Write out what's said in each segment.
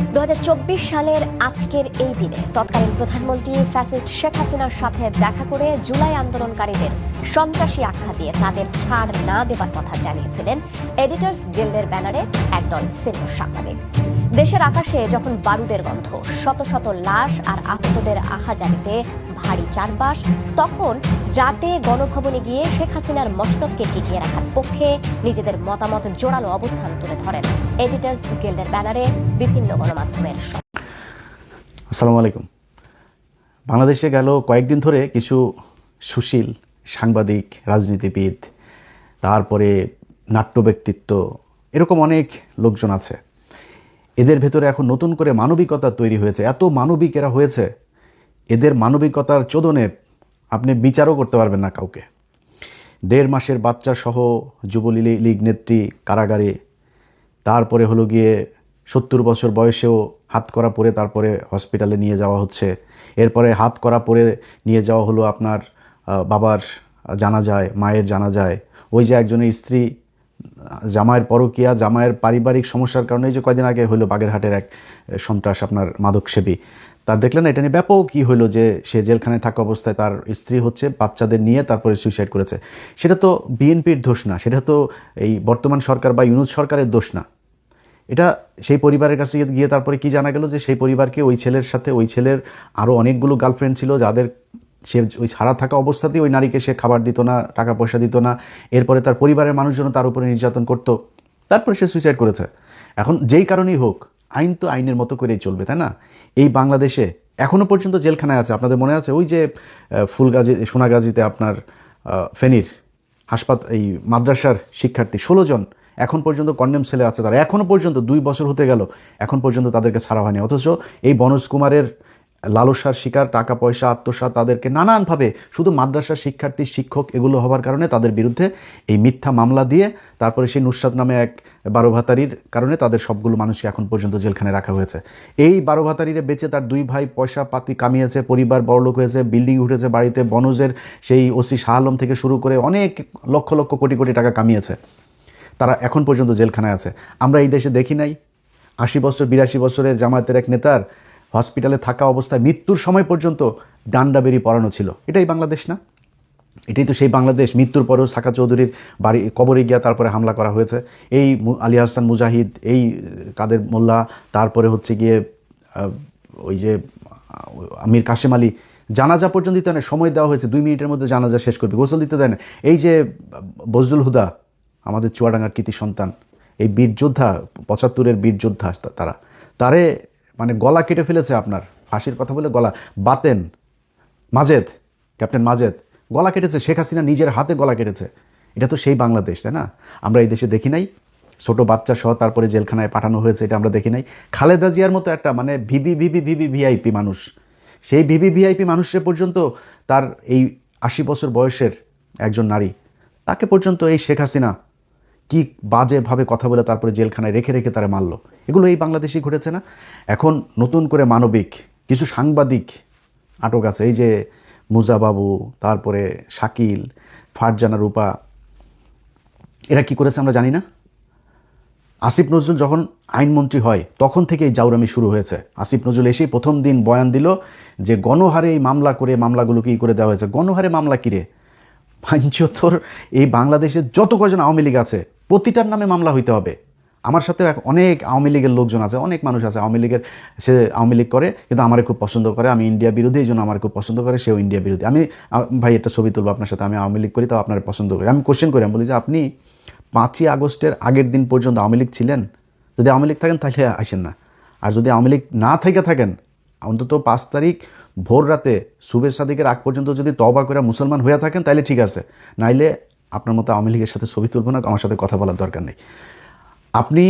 2024 সালের আজকের এই দিনে তৎকালীন প্রধানমন্ত্রী ফ্যাসিস্ট শেখ হাসিনার সাথে দেখা করে জুলাই আন্দোলনকারীদের সন্ত্রাসী আখ্যা দিয়ে তাদের ছাড় না দেবার কথা জানিয়েছিলেন এডিটর্স গিল্ডের ব্যানারে একদল সিনিয়র সাংবাদিক। দেশের আকাশে যখন বারুদের গন্ধ, শত শত লাশ আর আহতদের আহাজারিতে ভারী চারপাশ, তখন রাতে গণভবনে গিয়ে শেখ হাসিনার মসনদকে টিকিয়ে রাখার পক্ষে নিজেদের মতামত জোরালো অবস্থান তুলে ধরেন এডিটর্স গিল্ডের ব্যানারে বিভিন্ন গণমাধ্যমের। আসসালামু আলাইকুম। বাংলাদেশে গেল কয়েকদিন ধরে কিছু সুশীল সাংবাদিক, রাজনীতিবিদ, তারপরে নাট্য ব্যক্তিত্ব, এরকম অনেক লোকজন আছে। এদের ভেতরে এখন নতুন করে মানবিকতা তৈরি হয়েছে। এত মানবিক এরা হয়েছে, এদের মানবিকতার চোদনে আপনি বিচারও করতে পারবেন না কাউকে। 1.5 মাসের বাচ্চা সহ যুবলীগ নেত্রী কারাগারে, তারপরে হলো গিয়ে 70 বছর বয়সেও হাতকড়া পরে তারপরে হসপিটালে নিয়ে যাওয়া হচ্ছে। এরপরে হাতকড়া পরে নিয়ে যাওয়া হলো আপনার বাবার জানাজায়, মায়ের জানাজায়। ওই যে একজনের স্ত্রী জামাইয়ের পরকীয়া, জামাইয়ের পারিবারিক সমস্যার কারণে যে কয়দিন আগে হলো বাগেরহাটের এক সন্ত্রাস আপনার মাদকসেবী, তার দেখলেন এটা নিয়ে ব্যাপক কী হলো যে সে জেলখানায় থাকা অবস্থায় তার স্ত্রী হচ্ছে বাচ্চাদের নিয়ে তারপরে সুইসাইড করেছে। সেটা তো বিএনপির দোষ না, সেটা তো এই বর্তমান সরকার বা ইউনূস সরকারের দোষ না। এটা সেই পরিবারের কাছে গিয়ে তারপরে কি জানা গেল যে সেই পরিবারকে ওই ছেলের সাথে, ওই ছেলের আরও অনেকগুলো গার্লফ্রেন্ড ছিল যাদের সে ওই ছাড়া থাকা অবস্থাতেই ওই নারীকে সে খাবার দিত না, টাকা পয়সা দিত না। এরপরে তার পরিবারের মানুষজন তার উপরে নির্যাতন করত, তারপরে সে সুইসাইড করেছে। এখন যেই কারণেই হোক, আইন তো আইনের মতো করেই চলবে, তাই না? এই বাংলাদেশে এখনও পর্যন্ত জেলখানায় আছে, আপনাদের মনে আছে ওই যে ফুলগাজী, সোনাগাজীতে আপনার ফেনীর এই মাদ্রাসার শিক্ষার্থী 16 জন এখন পর্যন্ত কন্ডেম সেলে আছে। তারা এখনও পর্যন্ত 2 বছর হতে গেল, এখন পর্যন্ত তাদেরকে ছাড়া হয়নি। অথচ এই বনজ কুমারের লালসার শিকার, টাকা পয়সা আত্মসাৎ, তাদেরকে নানানভাবে শুধু মাদ্রাসার শিক্ষার্থী, শিক্ষক এগুলো হওয়ার কারণে তাদের বিরুদ্ধে এই মিথ্যা মামলা দিয়ে তারপরে সেই নুসরাত নামে এক 12 ভাতারির কারণে তাদের সবগুলো মানুষকে এখন পর্যন্ত জেলখানায় রাখা হয়েছে। এই 12 ভাতারিরে বেঁচে তার 2 ভাই পয়সা পাতি কামিয়েছে, পরিবার বড়লোক হয়েছে, বিল্ডিং উঠেছে বাড়িতে, বনজের সেই ওসি শাহ আলম থেকে শুরু করে অনেক লক্ষ লক্ষ কোটি কোটি টাকা কামিয়েছে। তারা এখন পর্যন্ত জেলখানায় আছে। আমরা এই দেশে দেখি নাই 80 বছর 82 বছরের জামায়াতের এক নেতার হসপিটালে থাকা অবস্থায় মৃত্যুর সময় পর্যন্ত ডান্ডা বেরি পরানো ছিল। এটাই বাংলাদেশ না? এটাই তো সেই বাংলাদেশ। মৃত্যুর পরেও সাকা চৌধুরীর বাড়ি কবরে গিয়া তারপরে হামলা করা হয়েছে। এই আলী হাসান মুজাহিদ, এই কাদের মোল্লা, তারপরে হচ্ছে গিয়ে ওই যে আমির কাশেম আলী, জানাজা পর্যন্ত দিতে না, সময় দেওয়া হয়েছে 2 মিনিটের মধ্যে জানাজা শেষ করবে, গোসল দিতে দেয় না। এই যে বজলুল হুদা, আমাদের চুয়াডাঙ্গার কৃতি সন্তান, এই বীর যোদ্ধা, 75-এর বীর যোদ্ধা, তারে মানে গলা কেটে ফেলেছে আপনার, ফাঁসির কথা বলে গলা, বাতেন মাজেদ, ক্যাপ্টেন মাজেদ গলা কেটেছে, শেখ হাসিনা নিজের হাতে গলা কেটেছে। এটা তো সেই বাংলাদেশ, তাই না? আমরা এই দেশে দেখি নাই ছোট বাচ্চা সহ তারপরে জেলখানায় পাঠানো হয়েছে, এটা আমরা দেখি নাই। খালেদা জিয়ার মতো একটা মানে ভিভিআইপি মানুষ, সেই ভিভিআইপি মানুষের পর্যন্ত তার এই 80 বছর বয়সের একজন নারী, তাকে পর্যন্ত এই শেখ হাসিনা কি বাজেভাবে কথা বলে তারপরে জেলখানায় রেখে রেখে তারা মারল। এগুলো এই বাংলাদেশেই ঘটেছে না? এখন নতুন করে মানবিক কিছু সাংবাদিক আটক আছে, এই যে মুজা বাবু, তারপরে শাকিল, ফারজানা রূপা, এরা কি করেছে আমরা জানি না? আসিফ নজরুল যখন আইনমন্ত্রী হয় তখন থেকে এই জাউরামি শুরু হয়েছে। আসিফ নজরুল এসেই প্রথম দিন বয়ান দিল যে গণহারে এই মামলা করে, মামলাগুলো কী করে দেওয়া হয়েছে। গণহারে মামলা কিরে? 75 এই বাংলাদেশের যত কজন আওয়ামী লীগ আছে প্রতিটার নামে মামলা হইতে হবে। আমার সাথে অনেক আওয়ামী লীগের লোকজন আছে, অনেক মানুষ আছে আওয়ামী লীগের, সে আওয়ামী লীগ করে কিন্তু আমারে খুব পছন্দ করে, আমি ইন্ডিয়া বিরোধী, এই জন্য আমার খুব পছন্দ করে, সেও ইন্ডিয়া বিরোধী। আমি ভাই একটা ছবি তুলবো আপনার সাথে, আমি আওয়ামী লীগ করি তাও আপনার পছন্দ করি। আমি কোশ্চেন করি, আমি বলি যে আপনি 5ই আগস্টের আগের দিন পর্যন্ত আওয়ামী লীগ ছিলেন? যদি আওয়ামী লীগ থাকেন তাহলে আসেন না, আর যদি আওয়ামী লীগ না থেকে থাকেন অন্তত 5 তারিখ ভোর রাতে সুবেশ সাদিকের আগ পর্যন্ত যদি তওবা করে মুসলমান হয়ে থাকেন তাহলে ঠিক আছে, নাইলে আপনার মতো আওয়ামী লীগের সাথে ছবি তুলব না, আমার সাথে কথা বলার দরকার নেই। আপনি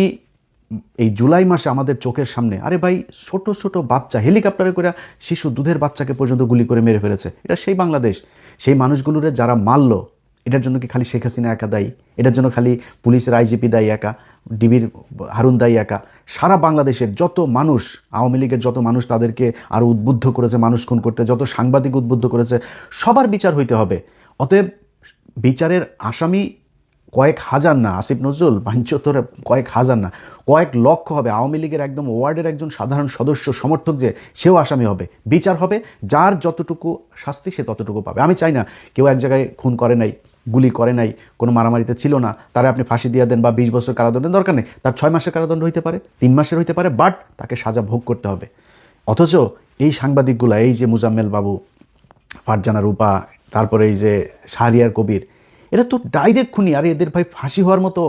এই জুলাই মাসে আমাদের চোখের সামনে, আরে ভাই ছোট ছোট বাচ্চা হেলিকপ্টারে করে শিশু দুধের বাচ্চাকে পর্যন্ত গুলি করে মেরে ফেলেছে। এটা সেই বাংলাদেশ। সেই মানুষগুলোরে যারা মারলো, এটার জন্য কি খালি শেখ হাসিনা একা দায়ী? এটার জন্য খালি পুলিশের আইজিপি দায়ী একা? ডিবির হারুন দায়ী একা? সারা বাংলাদেশের যত মানুষ, আওয়ামী লীগের যত মানুষ তাদেরকে আরও উদ্বুদ্ধ করেছে মানুষ খুন করতে, যত সাংবাদিক উদ্বুদ্ধ করেছে, সবার বিচার হইতে হবে। অতএব বিচারের আসামি কয়েক হাজার না, আসিফ নজরুল বাঞ্চতরে কয়েক হাজার না, কয়েক লক্ষ হবে। আওয়ামী লীগের একদম ওয়ার্ডের একজন সাধারণ সদস্য সমর্থক যে, সেও আসামি হবে, বিচার হবে, যার যতটুকু শাস্তি সে ততটুকু পাবে। আমি চাই না কেউ এক জায়গায় খুন করে নাই, গুলি করে নাই, কোনো মারামারিতে ছিল না, তারা আপনি ফাঁসি দিয়ে দেন বা 20 বছর কারাদণ্ডের দরকার নেই, তার 6 মাসের কারাদণ্ড হইতে পারে, 3 মাসের হইতে পারে, বাট তাকে সাজা ভোগ করতে হবে। অথচ এই সাংবাদিকগুলা, এই যে মুজাম্মেল বাবু, ফারজানা রূপা, তারপরে এই যে শাহরিয়ার কবির, এরা তো ডাইরেক্ট খুনি। আর এদের ভাই ফাঁসি হওয়ার মতো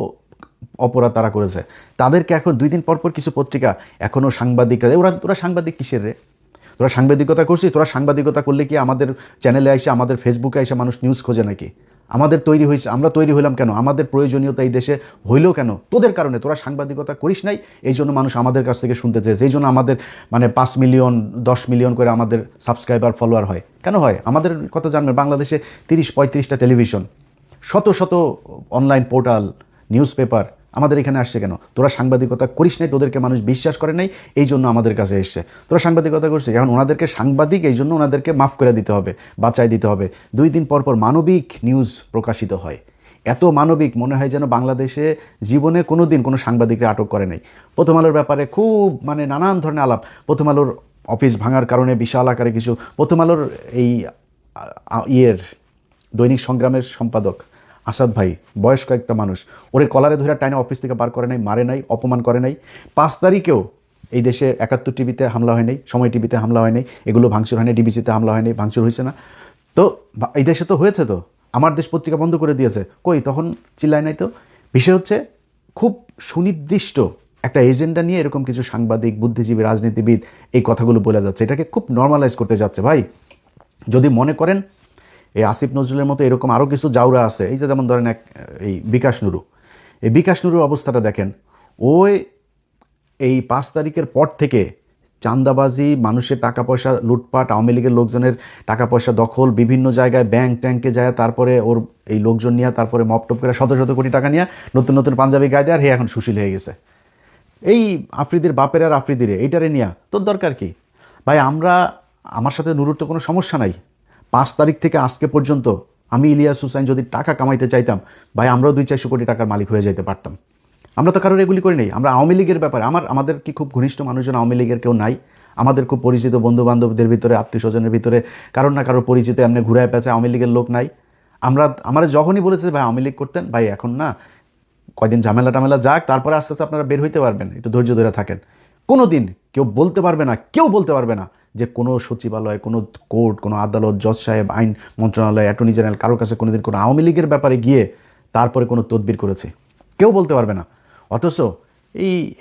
অপরাধ তারা করেছে। তাদেরকে এখন 2 দিন পর পর কিছু পত্রিকা এখনও সাংবাদিকরা, তোরা সাংবাদিক কিসের রে? তোরা সাংবাদিকতা করছিস? তোরা সাংবাদিকতা করলে কি আমাদের চ্যানেলে এসে, আমাদের ফেসবুকে এসে মানুষ নিউজ খোঁজে নাকি? আমাদের তৈরি হয়েছে, আমরা তৈরি হইলাম কেন? আমাদের প্রয়োজনীয়তা এই দেশে হইলেও কেন? তোদের কারণে। তোরা সাংবাদিকতা করিস নাই, এই জন্য মানুষ আমাদের কাছ থেকে শুনতে চেয়েছে, এই জন্য আমাদের 5 মিলিয়ন 10 মিলিয়ন করে আমাদের সাবস্ক্রাইবার ফলোয়ার হয়। কেন হয়? আমাদের কথা জানবেন, বাংলাদেশে 30-35টা টেলিভিশন, শত শত অনলাইন পোর্টাল, নিউজ পেপার আমাদের এখানে আসছে কেন? তোরা সাংবাদিকতা করিস নাই, তোদেরকে মানুষ বিশ্বাস করে নাই, এই জন্য আমাদের কাছে এসছে। তোরা সাংবাদিকতা করছিস, এখন ওনাদেরকে সাংবাদিক, এই জন্য ওনাদেরকে মাফ করে দিতে হবে, বাঁচাই দিতে হবে। 2 দিন পর পর মানবিক নিউজ প্রকাশিত হয়, এত মানবিক, মনে হয় যেন বাংলাদেশে জীবনে কোনো দিন কোনো সাংবাদিকরা আটক করে নাই। প্রথম আলোর ব্যাপারে খুব নানান ধরনের আলাপ, প্রথম আলোর অফিস ভাঙার কারণে বিশাল আকারে কিছু, প্রথম আলোর এই দৈনিক সংগ্রামের সম্পাদক আসাদ ভাই, বয়স্ক একটা মানুষ, ওরে কলারে ধরে টাইনে অফিস থেকে বার করে নাই, মারে নাই, অপমান করে নাই। 5 তারিখেও এই দেশে 71 টিভিতে হামলা হয় নাই, সময় টিভিতে হামলা হয় নাই, এগুলো ভাঙচুর হয় নাই, ডিবিসিতে হামলা হয় নাই, ভাঙচুর হয়েছে না। তো এই দেশে তো হয়েছে, তো আমার দেশ পত্রিকা বন্ধ করে দিয়েছে, কই তখন চিল্লায় নাই তো। বিষয় হচ্ছে খুব সুনির্দিষ্ট একটা এজেন্ডা নিয়ে এরকম কিছু সাংবাদিক, বুদ্ধিজীবী, রাজনীতিবিদ এই কথাগুলো বলে যাচ্ছে, এটাকে খুব নর্মালাইজ করতে যাচ্ছে। ভাই যদি মনে করেন এই আসিফ নজরুলের মতো এরকম আরও কিছু জাউরা আছে, এই যে যেমন ধরেন এই বিকাশ নুরু, এই বিকাশ নুরুর অবস্থাটা দেখেন। ওই এই 5 তারিখের পর থেকে চাঁদাবাজি, মানুষের টাকা পয়সা লুটপাট, আওয়ামী লীগের লোকজনের টাকা পয়সা দখল, বিভিন্ন জায়গায় ব্যাংক ট্যাঙ্কে যায়, তারপরে ওর এই লোকজন নিয়ে, তারপরে মপটপ করে শত শত কোটি টাকা নিয়ে নতুন নতুন পাঞ্জাবি গায়ে দেয়, আর হে এখন সুশীল হয়ে গেছে। এই আফ্রিদির বাপের আর আফ্রিদিরে এইটারে নিয়া তোর দরকার কি? ভাই আমার সাথে নুরুর তো কোনো সমস্যা নাই। 5 তারিখ থেকে আজকে পর্যন্ত আমি ইলিয়াস হুসাইন যদি টাকা কামাইতে চাইতাম, ভাই আমরাও 200-400 কোটি টাকার মালিক হয়ে যেতে পারতাম। আমরা তো কারোর এগুলি করি নেই। আমরা আওয়ামী লীগের ব্যাপারে, আমাদের কি খুব ঘনিষ্ঠ মানুষজন আওয়ামী লীগের কেউ নাই? আমাদের খুব পরিচিত বন্ধু বান্ধবদের ভিতরে, আত্মীয় স্বজনের ভিতরে কারোর না কারোর পরিচিত এমনি ঘুরায় পেঁচে আওয়ামী লীগের লোক নাই? আমরা যখনই বলেছে ভাই আওয়ামী লীগ করতেন, ভাই এখন না, কয়দিন ঝামেলা টামেলা যাক, তারপরে আস্তে আস্তে আপনারা বের হইতে পারবেন, একটু ধৈর্য ধরে থাকেন। কোনো দিন কেউ বলতে পারবে না, কেউ বলতে পারবে না যে কোনো সচিবালয়, কোনো কোর্ট, কোনো আদালত, জজ সাহেব, আইন মন্ত্রণালয়, অ্যাটর্নি জেনারেল কারোর কাছে কোনোদিন কোনো আওয়ামী লীগের ব্যাপারে গিয়ে তারপরে কোনো তদবির করেছে, কেউ বলতে পারবে না। অথচ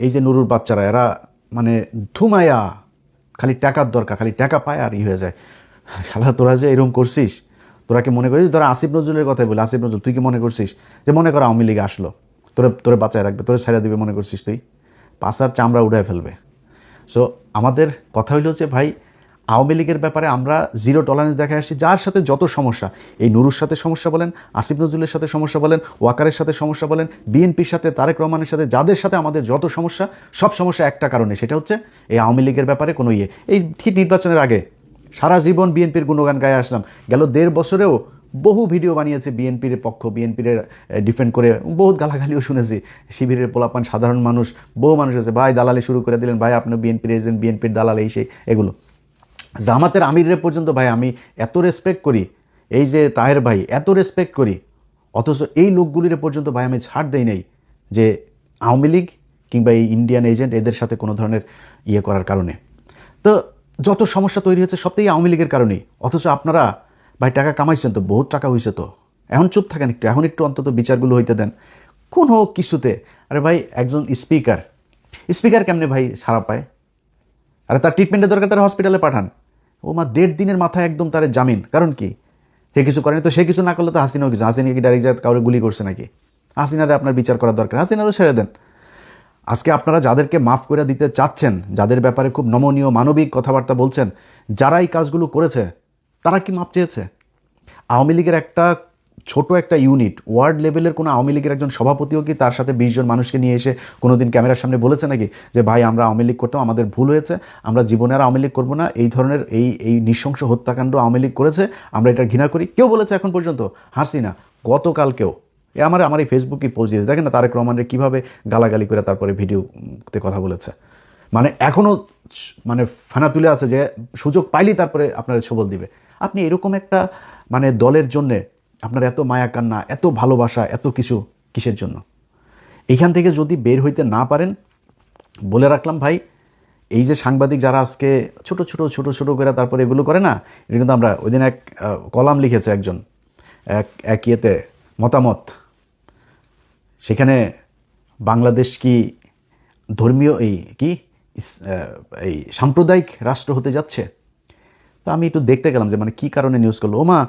এই যে নুরুর বাচ্চারা, এরা ধুমায়া, খালি টাকার দরকার, খালি টাকা পায় আর হয়ে যায়। শালা তোরা যে এরকম করছিস, তোরা কি মনে করিস? ধরা আসিফ নজরুলের কথাই বলি, আসিফ নজরুল, তুই কি মনে করছিস যে মনে কর আওয়ামী লীগ আসলো, তোরে বাঁচায় রাখবে, তোরে ছেড়ে দিবে মনে করছিস? তুই পাশার চামড়া উড়ায় ফেলবে। সো আমাদের কথা হইল যে ভাই, আওয়ামী লীগের ব্যাপারে আমরা জিরো টলারেন্স দেখা আসছি। যার সাথে যত সমস্যা, এই নুরুর সাথে সমস্যা বলেন, আসিফ নজরুলের সাথে সমস্যা বলেন, ওয়াকারের সাথে সমস্যা বলেন, বিএনপির সাথে, তারেক রহমানের সাথে, যাদের সাথে আমাদের যত সমস্যা, সব সমস্যা একটা কারণে, সেটা হচ্ছে এই আওয়ামী লীগের ব্যাপারে কোনো এই ঠিক নির্বাচনের আগে সারা জীবন বিএনপির গুণগান গায়ে আসলাম, গেল 1.5 বছরেও বহু ভিডিও বানিয়েছে বিএনপির পক্ষ, বিএনপির ডিফেন্ড করে, বহুত গালাগালিও শুনেছি। শিবিরের পোলাপান, সাধারণ মানুষ, বহু মানুষ আছে, ভাই দালালি শুরু করে দিলেন, ভাই আপনি বিএনপির এজেন্ট, বিএনপির দালাল, এই সেই এগুলো। জামাতের আমিরের পর্যন্ত ভাই আমি এত রেসপেক্ট করি, এই যে তাহের ভাই, এত রেসপেক্ট করি, অথচ এই লোকগুলির পর্যন্ত ভাই আমি ছাড় দেই নাই যে আওয়ামী লীগ কিংবা এই ইন্ডিয়ান এজেন্ট এদের সাথে কোনো ধরনের করার কারণে। তো যত সমস্যা তৈরি হয়েছে সবটাই আওয়ামী লীগের কারণেই। অথচ আপনারা ভাই টাকা কামাইছেন তো, বহুত টাকা হয়েছে তো, এখন চুপ থাকেন একটু, এখন একটু অন্তত বিচারগুলো হইতে দেন কোনো কিছুতে। আরে ভাই একজন স্পিকার কেমনে ভাই ছাড়া পায়? আরে তার ট্রিটমেন্টের দরকার, তার হসপিটালে পাঠান। ও মা 1.5 দিনের মাথায় একদম তার জামিন, কারণ কি? সে কিছু করেনি তো, সে কিছু না করলে তো হাসিনাও কিছু। হাসিনা কি ডাইরেক্ট যায় কাউরে গুলি করছে নাকি? হাসিনারে আপনার বিচার করার দরকার, হাসিনারও ছেড়ে দেন। আজকে আপনারা যাদেরকে মাফ করে দিতে চাচ্ছেন, যাদের ব্যাপারে খুব নমনীয় মানবিক কথাবার্তা বলছেন, যারা এই কাজগুলো করেছে তারা কি মাপ চেয়েছে? আওয়ামী লীগের একটা ছোট একটা ইউনিট, ওয়ার্ড লেভেলের কোনো আওয়ামী লীগের একজন সভাপতিও কি তার সাথে 20 জন মানুষকে নিয়ে এসে কোনোদিন ক্যামেরার সামনে বলেছে নাকি যে ভাই আমরা আওয়ামী লীগ করতাম, আমাদের ভুল হয়েছে, আমরা জীবনে আর আওয়ামী লীগ করবো না, এই ধরনের এই নৃশংস হত্যাকাণ্ড আওয়ামী লীগ করেছে, আমরা এটা ঘৃণা করি? কেউ বলেছে এখন পর্যন্ত? হাসিনা গতকালকেও আমার এই ফেসবুকে পোস্ট দিয়েছে, দেখেন না তারেক রহমানের কীভাবে গালাগালি করে তারপরে ভিডিওতে কথা বলেছে। মানে এখনও মানে ফানা তুলে আছে যে সুযোগ পাইলেই তারপরে আপনার সবল দিবে। আপনি এরকম একটা মানে দলের জন্যে আপনার এত মায়া কান্না, এত ভালোবাসা, এত কিছু কিসের জন্য? এইখান থেকে যদি বের হইতে না পারেন, বলে রাখলাম ভাই, এই যে সাংবাদিক যারা আজকে ছোট ছোট করে তারপরে এগুলো করে না, এটা কিন্তু আমরা ওই দিন এক কলাম লিখেছে একজন এক ইয়েতে মতামত, সেখানে বাংলাদেশ কি ধর্মীয় এই সাম্প্রদায়িক রাষ্ট্র হতে যাচ্ছে? তো আমি একটু দেখতে গেলাম যে মানে কী কারণে নিউজ করলো। ওমা,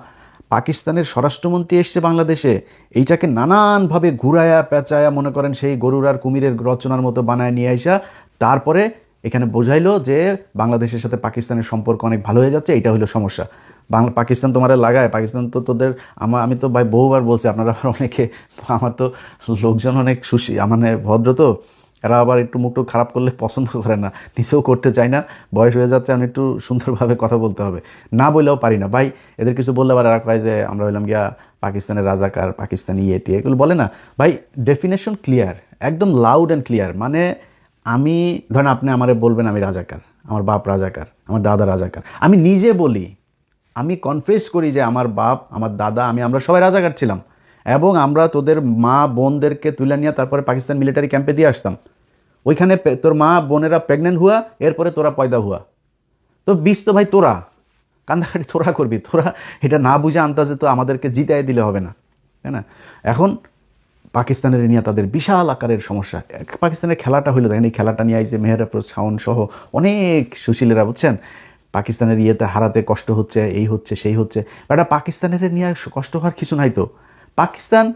পাকিস্তানের স্বরাষ্ট্রমন্ত্রী এসছে বাংলাদেশে, এইটাকে নানানভাবে ঘুরায়া পেঁচায়া মনে করেন সেই গরুর আর কুমিরের রচনার মতো বানায় নিয়ে আসা, তারপরে এখানে বোঝাইলো যে বাংলাদেশের সাথে পাকিস্তানের সম্পর্ক অনেক ভালো হয়ে যাচ্ছে, এইটা হলো সমস্যা। পাকিস্তান তোমার লাগায়, পাকিস্তান তো তোদের আমি তো ভাই বহুবার বলছি, আপনারা আবার অনেকে, আমার তো লোকজন অনেক মানে ভদ্র, তো এরা আবার একটু মুখটু খারাপ করলে পছন্দ করে না, নিচেও করতে চায় না, বয়স হয়ে যাচ্ছে, আমি একটু সুন্দরভাবে কথা বলতে হবে, না বললেও পারি না ভাই। এদের কিছু বললে আবার এরা কয় যে আমরা হইলাম গিয়া পাকিস্তানের রাজাকার, পাকিস্তানি ইয়েটি, এগুলো বলে না ভাই। ডেফিনেশন ক্লিয়ার, একদম লাউড অ্যান্ড ক্লিয়ার। মানে আমি ধরেন আপনি আমারে বলবেন আমি রাজাকার, আমার বাপ রাজাকার, আমার দাদা রাজাকার, আমি নিজে বলি, আমি কনফেস করি যে আমার বাপ, আমার দাদা, আমরা সবাই রাজাকার ছিলাম, এবং আমরা তোদের মা বোনদেরকে তুলে নিয়ে তারপরে পাকিস্তান মিলিটারি ক্যাম্পে দিয়ে আসতাম। ওইখানে তোর মা বোনেরা প্রেগনেন্ট হুয়া, এরপরে তোরা পয়দা হুয়া, তো বিষ তো ভাই তোরা কান্দাকাটি তোরা করবি, তোরা এটা না বুঝে আন্দাজে তো আমাদেরকে জিতাই দিলে হবে না, তাই না? এখন পাকিস্তানের নিয়ে তাদের বিশাল আকারের সমস্যা। পাকিস্তানের খেলাটা হইলো, দেখেন এই খেলাটা নিয়ে আইছে মেহের আফরোজ শাওন সহ অনেক সুশীলেরা, বুঝছেন, পাকিস্তানের ইয়েতে হারাতে কষ্ট হচ্ছে, এই হচ্ছে সেই হচ্ছে, এটা পাকিস্তানের নিয়ে কষ্ট হওয়ার কিছু নাই তো। পাকিস্তান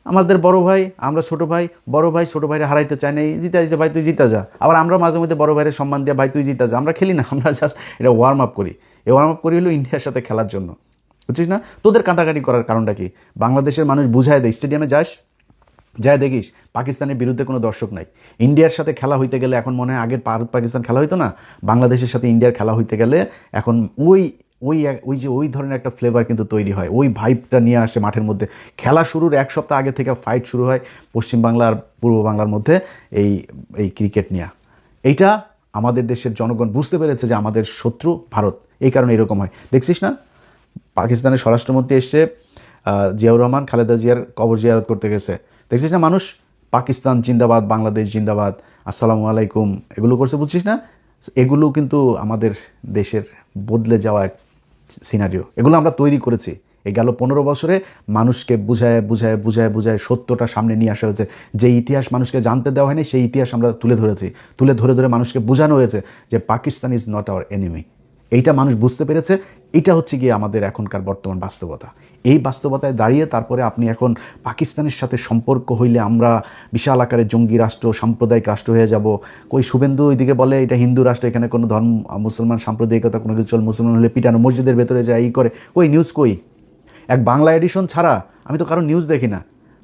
আমাদের বড় ভাই, আমরা ছোট ভাই, বড় ভাই ছোট ভাইরা হারাইতে চাই না, জিতা দিচ্ছে ভাই তুই জিতা যা। আবার আমরা মাঝে মধ্যে বড় ভাইয়ের সম্মান দিয়ে ভাই তুই জিতা যা, আমরা খেলি না, আমরা জাস্ট এটা ওয়ার্ম আপ করি। এই ওয়ার্ম আপ করি হলো ইন্ডিয়ার সাথে খেলার জন্য, বুঝছিস না? তোদের কাঁদাকাটি করার কারণটা কি? বাংলাদেশের মানুষ বুঝায় দেয়, স্টেডিয়ামে যাই দেখিস পাকিস্তানের বিরুদ্ধে কোনো দর্শক নাই। ইন্ডিয়ার সাথে খেলা হইতে গেলে এখন মনে হয় আগের ভারত পাকিস্তান খেলা হইতো না, বাংলাদেশের সাথে ইন্ডিয়ার খেলা হইতে গেলে এখন ওই ধরনের একটা ফ্লেভার কিন্তু তৈরি হয়, ওই ভাইবটা নিয়ে আসে মাঠের মধ্যে। খেলা শুরুর এক সপ্তাহ আগে থেকে ফাইট শুরু হয় পশ্চিমবাংলা আর পূর্ব বাংলার মধ্যে এই ক্রিকেট নিয়ে। এইটা আমাদের দেশের জনগণ বুঝতে পেরেছে যে আমাদের শত্রু ভারত, এই কারণে এরকম হয়। দেখছিস না, পাকিস্তানের স্বরাষ্ট্রমন্ত্রী এসছে, জিয়াউর রহমান খালেদা জিয়ার কবর জিয়ারত করতে গেছে, দেখছিস না মানুষ পাকিস্তান জিন্দাবাদ, বাংলাদেশ জিন্দাবাদ, আসসালামু আলাইকুম এগুলো করছে, বুঝছিস না? এগুলো কিন্তু আমাদের দেশের বদলে যাওয়া এক সিনারিও, এগুলো আমরা তৈরি করেছি। এই গেল 15 বছরে মানুষকে বুঝায় সত্যটা সামনে নিয়ে আসা হয়েছে। যে ইতিহাস মানুষকে জানতে দেওয়া হয়নি, সেই ইতিহাস আমরা তুলে ধরে মানুষকে বোঝানো হয়েছে যে Pakistan is not our enemy. এইটা মানুষ বুঝতে পেরেছে। এটা হচ্ছে গিয়ে আমাদের এখনকার বর্তমান বাস্তবতা। এই বাস্তবতায় দাঁড়িয়ে তারপরে আপনি এখন পাকিস্তানের সাথে সম্পর্ক হইলে আমরা বিশাল আকারে জঙ্গি রাষ্ট্র, সাম্প্রদায়িক রাষ্ট্র হয়ে যাব। কই শুভেন্দু ওইদিকে বলে এটা হিন্দু রাষ্ট্র, এখানে কোনো ধর্ম, মুসলমান সাম্প্রদায়িকতা কোনো কিছু চল, মুসলমান হলে পিটানো, মসজিদের ভেতরে যায় এই করে। কই নিউজ কই? এক বাংলা এডিশন ছাড়া আমি তো কারো নিউজ দেখি না।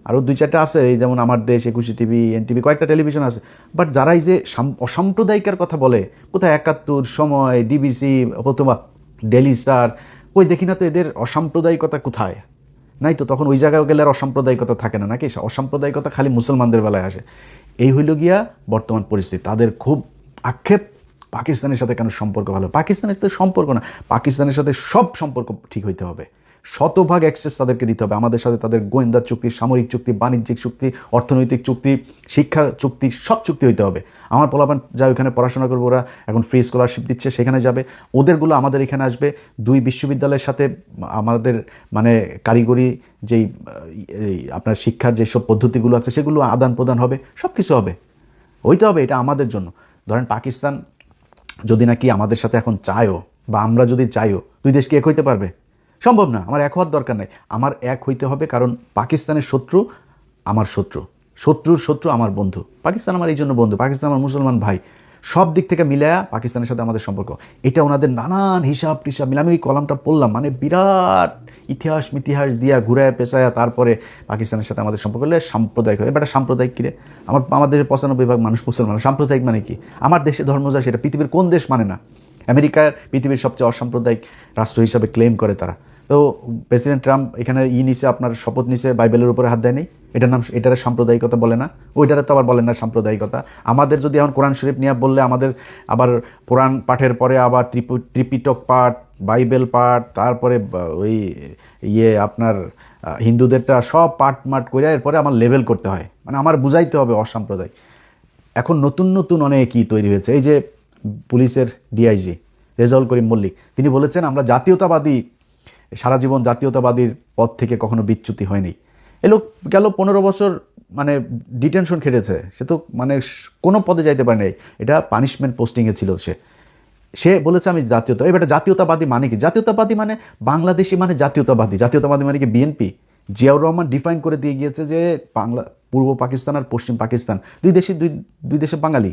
আরও 2-4টা আছে, এই যেমন আমার দেশ, 21 টিভি, এনটিভি, কয়েকটা টেলিভিশন আছে। বাট যারা এই যে অসাম্প্রদায়িকার কথা বলে, কোথায় 71, সময়, ডিবিসি অথবা ডেলি স্টার, কই দেখি না তো এদের অসাম্প্রদায়িকতা কোথায়? নাই তো। তখন ওই জায়গায় গেলে আর অসাম্প্রদায়িকতা থাকে না নাকি? অসাম্প্রদায়িকতা খালি মুসলমানদের বেলায় আসে। এই হইল গিয়া বর্তমান পরিস্থিতি। তাদের খুব আক্ষেপ পাকিস্তানের সাথে কেন সম্পর্ক ভালো। পাকিস্তানের সাথে সম্পর্ক না, পাকিস্তানের সাথে সব সম্পর্ক ঠিক হইতে হবে, শতভাগ অ্যাক্সেস তাদেরকে দিতে হবে। আমাদের সাথে তাদের গোয়েন্দা চুক্তি, সামরিক চুক্তি, বাণিজ্যিক চুক্তি, অর্থনৈতিক চুক্তি, শিক্ষা চুক্তি, সব চুক্তি হইতে হবে। আমার পোলাপান যা ওইখানে পড়াশোনা করবো, ওরা এখন ফ্রি স্কলারশিপ দিচ্ছে, সেখানে যাবে, ওদেরগুলো আমাদের এখানে আসবে। 2 বিশ্ববিদ্যালয়ের সাথে আমাদের মানে কারিগরি যেই আপনার শিক্ষার যেসব পদ্ধতিগুলো আছে সেগুলো আদান প্রদান হবে, সব কিছু হইতে হবে। এটা আমাদের জন্য। ধরেন পাকিস্তান যদি নাকি আমাদের সাথে এখন চায়ও, বা আমরা যদি চাইও, 2 দেশ কি এক হইতে পারবে? সম্ভব না। আমার এক হওয়ার দরকার নেই, আমার এক হইতে হবে। কারণ পাকিস্তানের শত্রু আমার শত্রু, শত্রুর শত্রু আমার বন্ধু। পাকিস্তান আমার এই জন্য বন্ধু, পাকিস্তান আমার মুসলমান ভাই। সব দিক থেকে মিলায়া পাকিস্তানের সাথে আমাদের সম্পর্ক, এটা ওনাদের নানান হিসাব টিসাব মিলে আমি ওই কলামটা পড়লাম, মানে বিরাট ইতিহাস দিয়া ঘুরায় পেঁচায়া তারপরে পাকিস্তানের সাথে আমাদের সম্পর্ক হলে সাম্প্রদায়িক হয়। এবার সাম্প্রদায়িক কিরে? আমাদের 95% মানুষ মুসলমান। সাম্প্রদায়িক মানে কি? আমার দেশে ধর্ম যা, সেটা পৃথিবীর কোন দেশ মানে না? আমেরিকার পৃথিবীর সবচেয়ে অসাম্প্রদায়িক রাষ্ট্র হিসাবে ক্লেম করে তারা। তো প্রেসিডেন্ট ট্রাম্প এখানে নিছে, আপনার শপথ নিছে, বাইবেলের উপরে হাত দেয় নেই, এটার সাম্প্রদায়িকতা বলে না, ওইটারে তো আবার বলেন না সাম্প্রদায়িকতা। আমাদের যদি এখন কোরআন শরীফ নিয়ে বললে, আমাদের আবার কোরআন পাঠের পরে আবার ত্রিপিটক পাঠ, বাইবেল পাঠ, তারপরে ওই আপনার হিন্দুদেরটা সব পাঠ মাঠ করে এরপরে আমার লেভেল করতে হয়, মানে আমার বুঝাইতে হবে অসাম্প্রদায়িক। এখন নতুন নতুন অনেক কি তৈরি হয়েছে। এই যে পুলিশের ডিআইজি রেজাউল করিম মল্লিক, তিনি বলেছেন আমরা জাতীয়তাবাদী, সারা জীবন জাতীয়তাবাদীর পদ থেকে কখনো বিচ্যুতি হয়নি। এ লোক গেল 15 বছর মানে ডিটেনশন খেটেছে, সে তো মানে কোনো পদে যাইতে পারে নাই, এটা পানিশমেন্ট পোস্টিংয়ে ছিল। সে বলেছে আমি এবার জাতীয়তাবাদী মানে কি? জাতীয়তাবাদী মানে বাংলাদেশি মানে জাতীয়তাবাদী মানে কি বিএনপি? জিয়াউর রহমান ডিফাইন করে দিয়ে গিয়েছে যে পূর্ব পাকিস্তান আর পশ্চিম পাকিস্তান দুই দেশে বাঙালি।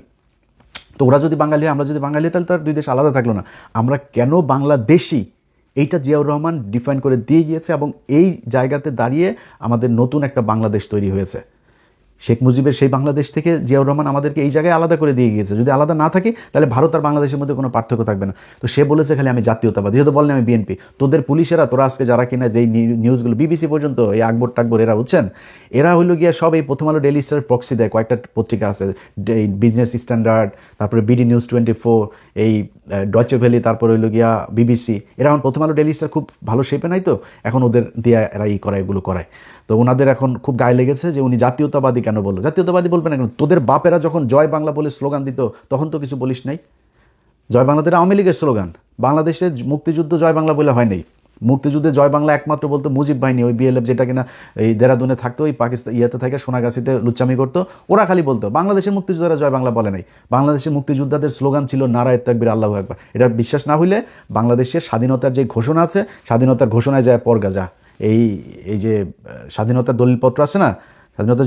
তো ওরা যদি বাঙালি, আমরা যদি বাঙালি, তাহলে তো আর দুই দেশ আলাদা থাকলো না। আমরা কেন বাংলাদেশি, এইটা জিয়াউর রহমান ডিফাইন করে দিয়ে গিয়েছে, এবং এই জায়গাতে দাঁড়িয়ে আমাদের নতুন একটা বাংলাদেশ তৈরি হয়েছে। শেখ মুজিবের সেই বাংলাদেশ থেকে জিয়াউর রহমান আমাদেরকে এই জায়গায় আলাদা করে দিয়ে গিয়েছে। যদি আলাদা না থাকে তাহলে ভারত আর বাংলাদেশের মধ্যে কোনো পার্থক্য থাকবে না। তো সে বলেছে খালি আমি জাতীয়তাবাদী, যেহেতু বললেন আমি বিএনপি। তোদের পুলিশেরা, তোরা আজকে যারা কিনা যেই নিউজগুলো বিবিসি পর্যন্ত, এই আকবর টাকবর এরা বুঝছেন, এরা হইলো গিয়া সব এই প্রথম আলো, ডেইলি স্টার প্রক্সি দেয়, কয়েকটা পত্রিকা আছে, এই বিজনেস স্ট্যান্ডার্ড, তারপরে বিডি নিউজ 24, এই ডয়চে ভ্যালি, তারপরে হইলো গিয়া বিবিসি। এরা এখন প্রথম আলো, ডেইলি স্টার খুব ভালো শেপে নাই, তো এখন ওদের দিয়ে এরা এগুলো করায়। তো ওনাদের এখন খুব গায়ে লেগেছে যে উনি জাতীয়তাবাদী কেন বললো। জাতীয়তাবাদী বলবে না কেন? তোদের বাপেরা যখন জয় বাংলা বলে স্লোগান দিত তখন তো কিছু বলিস নাই। জয় বাংলাদের আওয়ামী লীগের স্লোগান, বাংলাদেশে মুক্তিযুদ্ধ জয় বাংলা বলে হয় নাই। মুক্তিযুদ্ধে জয় বাংলা একমাত্র বলতো মুজিব বাহিনী, ওই বিএলএফ যেটা কিনা এই দেরাদুনে থাকতো, ওই পাকিস্তান থেকে সোনাগাছিতে লুচ্চামি করতো, ওরা খালি বলতো। বাংলাদেশের মুক্তিযোদ্ধারা জয় বাংলা বলে নাই। বাংলাদেশের মুক্তিযোদ্ধাদের স্লোগান ছিল নারায়ে তাকবীর আল্লাহু আকবার। এটা বিশ্বাস না হইলে বাংলাদেশের স্বাধীনতার যে ঘোষণা আছে, স্বাধীনতার ঘোষণায় যায় পরগা যা, এই যে স্বাধীনতার দলিলপত্র আছে না, স্বাধীনতা